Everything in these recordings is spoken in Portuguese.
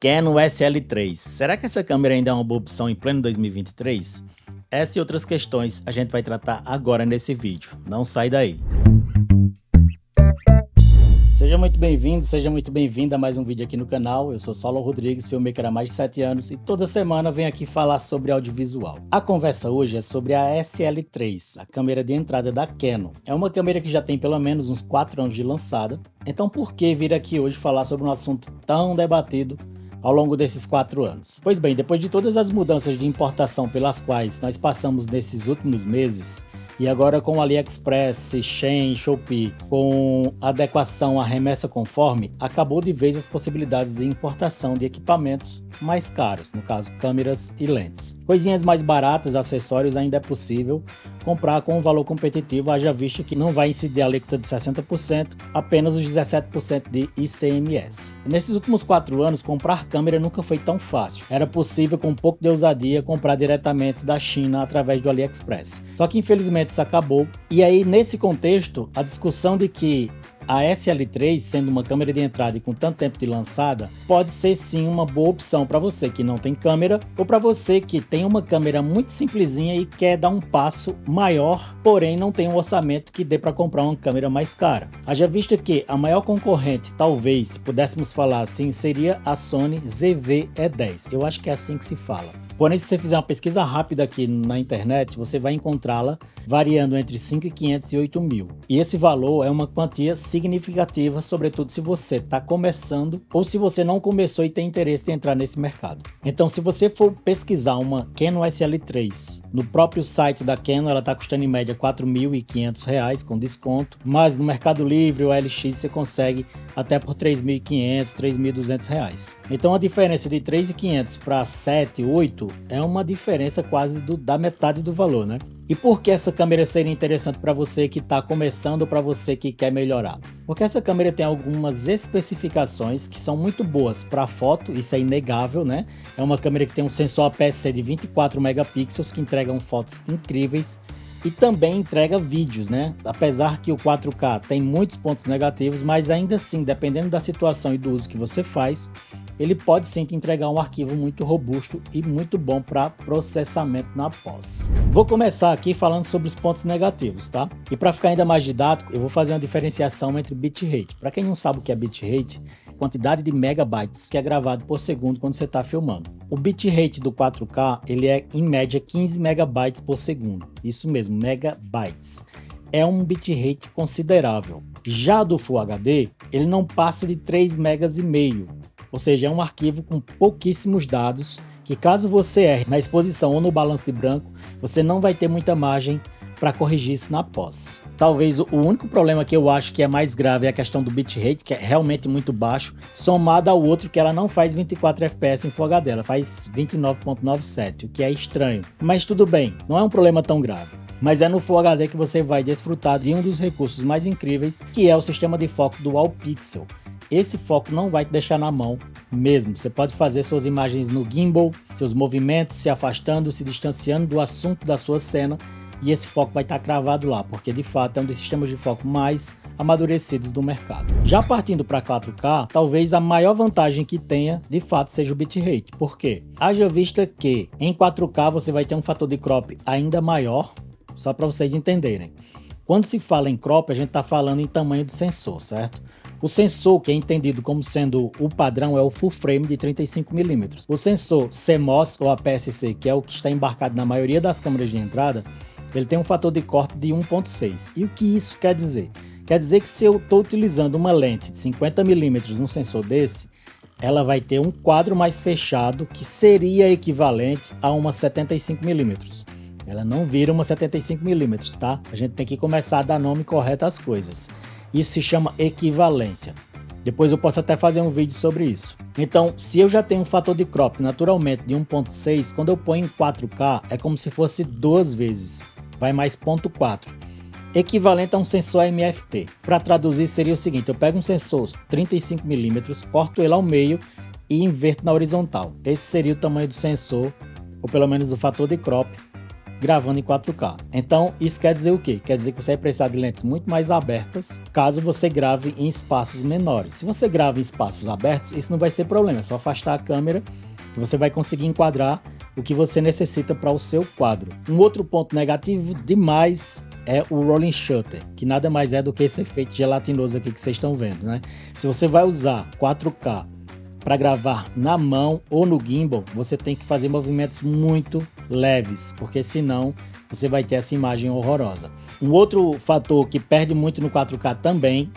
Canon SL3. Será que essa câmera ainda é uma boa opção em pleno 2023? Essa e outras questões a gente vai tratar agora nesse vídeo. Não sai daí. Seja muito bem-vindo, seja muito bem-vinda a mais um vídeo aqui no canal. Eu sou Saulo Rodrigues, filmmaker há mais de 7 anos e toda semana venho aqui falar sobre audiovisual. A conversa hoje é sobre a SL3, a câmera de entrada da Canon. É uma câmera que já tem pelo menos uns 4 anos de lançada, então por que vir aqui hoje falar sobre um assunto tão debatido ao longo desses 4 anos? Pois bem, depois de todas as mudanças de importação pelas quais nós passamos nesses últimos meses, e agora com o AliExpress, Shein, Shopee, com adequação à remessa conforme, acabou de vez as possibilidades de importação de equipamentos mais caros, no caso câmeras e lentes. Coisinhas mais baratas, acessórios ainda é possível comprar com um valor competitivo, haja visto que não vai incidir a alíquota de 60%, apenas os 17% de ICMS. E nesses últimos 4 anos, comprar câmera nunca foi tão fácil. Era possível, com um pouco de ousadia, comprar diretamente da China através do AliExpress. Só que infelizmente isso acabou. E aí, nesse contexto, a discussão de que a SL3, sendo uma câmera de entrada e com tanto tempo de lançada, pode ser sim uma boa opção para você que não tem câmera ou para você que tem uma câmera muito simplesinha e quer dar um passo maior, porém não tem um orçamento que dê para comprar uma câmera mais cara. Haja visto que a maior concorrente, talvez, se pudéssemos falar assim, seria a Sony ZV-E10. Eu acho que é assim que se fala. Porém, se você fizer uma pesquisa rápida aqui na internet, você vai encontrá-la variando entre 5.500 e 8.000. E esse valor é uma quantia significativa, sobretudo se você está começando ou se você não começou e tem interesse em entrar nesse mercado. Então, se você for pesquisar uma Canon SL3 no próprio site da Canon, ela está custando em média R$ 4.500 com desconto, mas no Mercado Livre ou LX você consegue até por R$ 3.500, R$ 3.200. Então, a diferença de R$ 3.500 para 7, 8 é uma diferença quase da metade do valor, né? E por que essa câmera seria interessante para você que está começando ou para você que quer melhorar? Porque essa câmera tem algumas especificações que são muito boas para foto, isso é inegável, né? É uma câmera que tem um sensor APS-C de 24 megapixels que entregam fotos incríveis e também entrega vídeos, né? Apesar que o 4K tem muitos pontos negativos, mas ainda assim, dependendo da situação e do uso que você faz, ele pode sim te entregar um arquivo muito robusto e muito bom para processamento na pós. Vou começar aqui falando sobre os pontos negativos, tá? E para ficar ainda mais didático, eu vou fazer uma diferenciação entre bitrate. Para quem não sabe o que é bitrate, quantidade de megabytes que é gravado por segundo quando você está filmando. O bitrate do 4K, ele é em média 15 megabytes por segundo. Isso mesmo, megabytes. É um bitrate considerável. Já do Full HD, ele não passa de 3,5 megas. Ou seja, é um arquivo com pouquíssimos dados que, caso você erre na exposição ou no balanço de branco, você não vai ter muita margem para corrigir isso na pós. Talvez o único problema que eu acho que é mais grave é a questão do bitrate, que é realmente muito baixo, somado ao outro que ela não faz 24 FPS em Full HD, ela faz 29.97, o que é estranho. Mas tudo bem, não é um problema tão grave. Mas é no Full HD que você vai desfrutar de um dos recursos mais incríveis, que é o sistema de foco Dual Pixel. Esse foco não vai te deixar na mão mesmo. Você pode fazer suas imagens no gimbal, seus movimentos, se afastando, se distanciando do assunto da sua cena, e esse foco vai estar cravado lá, porque de fato é um dos sistemas de foco mais amadurecidos do mercado. Já partindo para 4K, talvez a maior vantagem que tenha, de fato, seja o bitrate. Por quê? Haja vista que em 4K você vai ter um fator de crop ainda maior, só para vocês entenderem. Quando se fala em crop, a gente está falando em tamanho de sensor, certo? O sensor, que é entendido como sendo o padrão, é o full frame de 35mm. O sensor CMOS ou APS-C, que é o que está embarcado na maioria das câmeras de entrada, ele tem um fator de corte de 1.6. E o que isso quer dizer? Quer dizer que se eu estou utilizando uma lente de 50mm num sensor desse, ela vai ter um quadro mais fechado, que seria equivalente a uma 75mm. Ela não vira uma 75mm, tá? A gente tem que começar a dar nome correto às coisas. Isso se chama equivalência. Depois eu posso até fazer um vídeo sobre isso. Então, se eu já tenho um fator de crop naturalmente de 1.6, quando eu ponho em 4K, é como se fosse 2 vezes. Vai mais 0.4. Equivalente a um sensor MFT. Para traduzir seria o seguinte, eu pego um sensor 35mm, corto ele ao meio e inverto na horizontal. Esse seria o tamanho do sensor, ou pelo menos do fator de crop, gravando em 4K. Então, isso quer dizer o quê? Quer dizer que você vai precisar de lentes muito mais abertas, caso você grave em espaços menores. Se você grava em espaços abertos, isso não vai ser problema, é só afastar a câmera e você vai conseguir enquadrar o que você necessita para o seu quadro. Um outro ponto negativo demais é o rolling shutter, que nada mais é do que esse efeito gelatinoso aqui que vocês estão vendo, né? Se você vai usar 4K para gravar na mão ou no gimbal, você tem que fazer movimentos muito leves, porque senão você vai ter essa imagem horrorosa. Um outro fator que perde muito no 4K também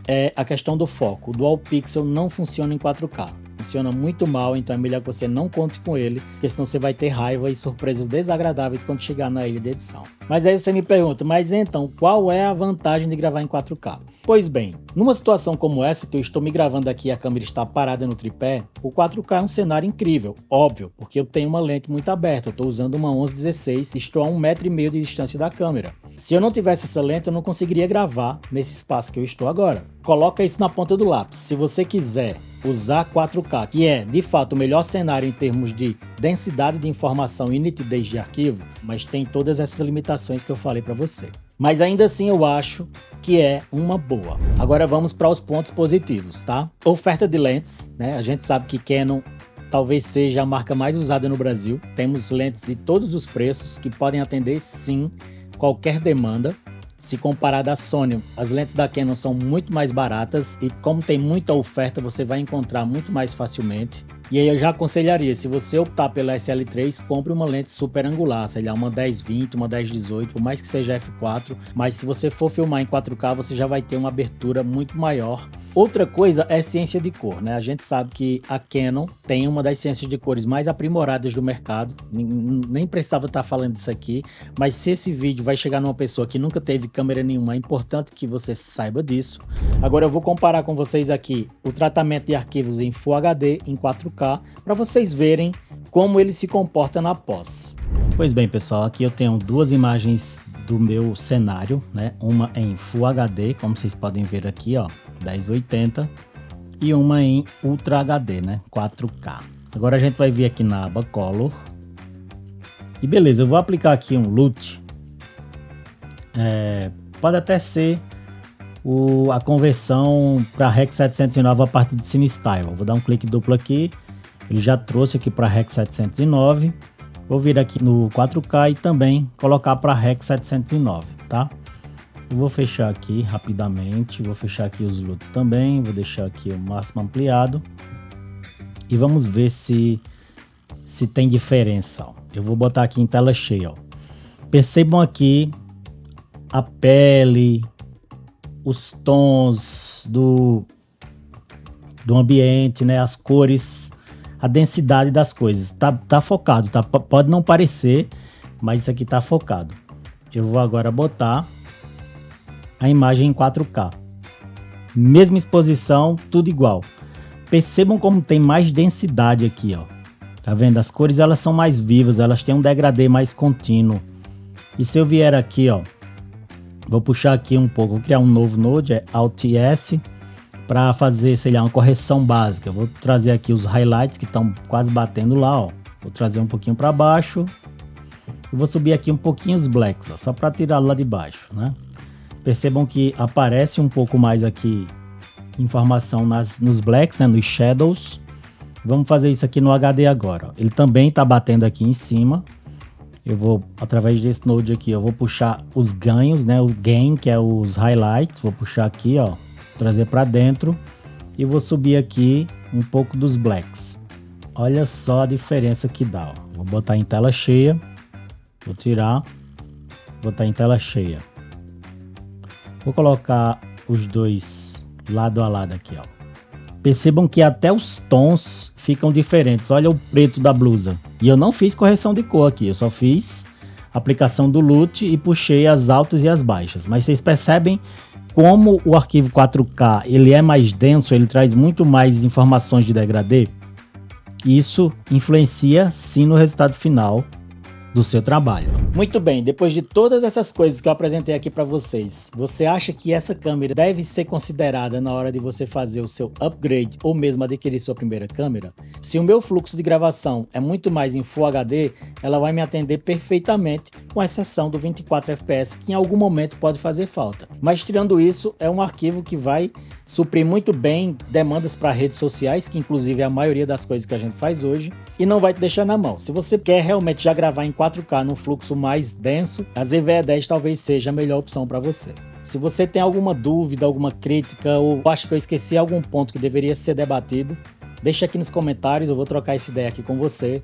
é a questão do foco. O Dual Pixel não funciona em 4K. Funciona muito mal, então é melhor que você não conte com ele, porque senão você vai ter raiva e surpresas desagradáveis quando chegar na ilha de edição. Mas aí você me pergunta, mas então qual é a vantagem de gravar em 4K? Pois bem, numa situação como essa, que eu estou me gravando aqui e a câmera está parada no tripé, o 4K é um cenário incrível, óbvio, porque eu tenho uma lente muito aberta, eu estou usando uma 11-16 e estou a 1,5 m de distância da câmera. Se eu não tivesse essa lente, eu não conseguiria gravar nesse espaço que eu estou agora. Coloca isso na ponta do lápis. Se você quiser usar 4K, que é de fato o melhor cenário em termos de densidade de informação e nitidez de arquivo, mas tem todas essas limitações que eu falei para você. Mas ainda assim eu acho que é uma boa. Agora vamos para os pontos positivos, tá? Oferta de lentes, né? A gente sabe que Canon talvez seja a marca mais usada no Brasil. Temos lentes de todos os preços que podem atender sim qualquer demanda. Se comparado à Sony, as lentes da Canon são muito mais baratas e como tem muita oferta, você vai encontrar muito mais facilmente. E aí eu já aconselharia, se você optar pela SL3, compre uma lente super angular, sei lá, uma 10-20, uma 10-18, por mais que seja f4, mas se você for filmar em 4K, você já vai ter uma abertura muito maior. Outra coisa é ciência de cor, né? A gente sabe que a Canon tem uma das ciências de cores mais aprimoradas do mercado, nem precisava estar falando disso aqui, mas se esse vídeo vai chegar numa pessoa que nunca teve câmera nenhuma, é importante que você saiba disso. Agora eu vou comparar com vocês aqui o tratamento de arquivos em Full HD, em 4K, para vocês verem como ele se comporta na pós. Pois bem, pessoal, aqui eu tenho duas imagens do meu cenário, né? Uma em Full HD, como vocês podem ver aqui, ó, 1080, e uma em Ultra HD, né? 4K. Agora a gente vai vir aqui na aba Color. E beleza, eu vou aplicar aqui um LUT. Pode até ser a conversão para Rec 709 a partir de CineStyle. Vou dar um clique duplo aqui. Ele já trouxe aqui para Rec 709. Vou vir aqui no 4K e também colocar para Rec 709, tá? Eu vou fechar aqui rapidamente, vou fechar aqui os LUTs também, vou deixar aqui o máximo ampliado. E vamos ver se tem diferença, ó. Eu vou botar aqui em tela cheia, ó. Percebam aqui a pele, os tons do ambiente, né? As cores, a densidade das coisas. Tá focado, tá? Pode não parecer, mas isso aqui tá focado. Eu vou agora botar a imagem em 4K. Mesma exposição, tudo igual. Percebam como tem mais densidade aqui, ó. Tá vendo? As cores elas são mais vivas, elas têm um degradê mais contínuo. E se eu vier aqui, ó, vou puxar aqui um pouco, vou criar um novo node, Alt S, para fazer, sei lá, uma correção básica. Eu vou trazer aqui os highlights que estão quase batendo lá, ó. Vou trazer um pouquinho para baixo. E vou subir aqui um pouquinho os blacks, ó, só para tirar lá de baixo, né? Percebam que aparece um pouco mais aqui informação nos blacks, né, nos shadows. Vamos fazer isso aqui no HD agora, ó. Ele também está batendo aqui em cima. Eu vou, através desse node aqui, eu vou puxar os ganhos, né, o gain, que é os highlights. Vou puxar aqui, ó, trazer para dentro e vou subir aqui um pouco dos blacks. Olha só a diferença que dá, ó. Vou botar em tela cheia, vou tirar, botar em tela cheia. Vou colocar os dois lado a lado aqui, ó. Percebam que até os tons ficam diferentes. Olha o preto da blusa. E eu não fiz correção de cor aqui, eu só fiz aplicação do LUT e puxei as altas e as baixas. Mas vocês percebem como o arquivo 4K ele é mais denso, ele traz muito mais informações de degradê. Isso influencia sim no resultado final do seu trabalho. Muito bem, depois de todas essas coisas que eu apresentei aqui para vocês, você acha que essa câmera deve ser considerada na hora de você fazer o seu upgrade ou mesmo adquirir sua primeira câmera? Se o meu fluxo de gravação é muito mais em Full HD, ela vai me atender perfeitamente, com exceção do 24 fps, que em algum momento pode fazer falta. Mas tirando isso, é um arquivo que vai suprir muito bem demandas para redes sociais, que inclusive é a maioria das coisas que a gente faz hoje, e não vai te deixar na mão. Se você quer realmente já gravar em 4K num fluxo mais denso, a ZVE10 talvez seja a melhor opção para você. Se você tem alguma dúvida, alguma crítica ou acha que eu esqueci algum ponto que deveria ser debatido, deixa aqui nos comentários, eu vou trocar essa ideia aqui com você.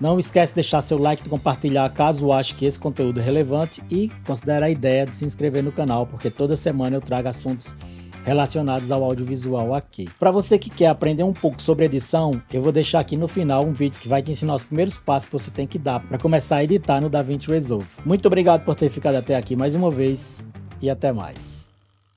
Não esquece de deixar seu like e compartilhar caso ache que esse conteúdo é relevante e considere a ideia de se inscrever no canal, porque toda semana eu trago assuntos relacionados ao audiovisual aqui. Para você que quer aprender um pouco sobre edição, eu vou deixar aqui no final um vídeo que vai te ensinar os primeiros passos que você tem que dar para começar a editar no DaVinci Resolve. Muito obrigado por ter ficado até aqui mais uma vez e até mais.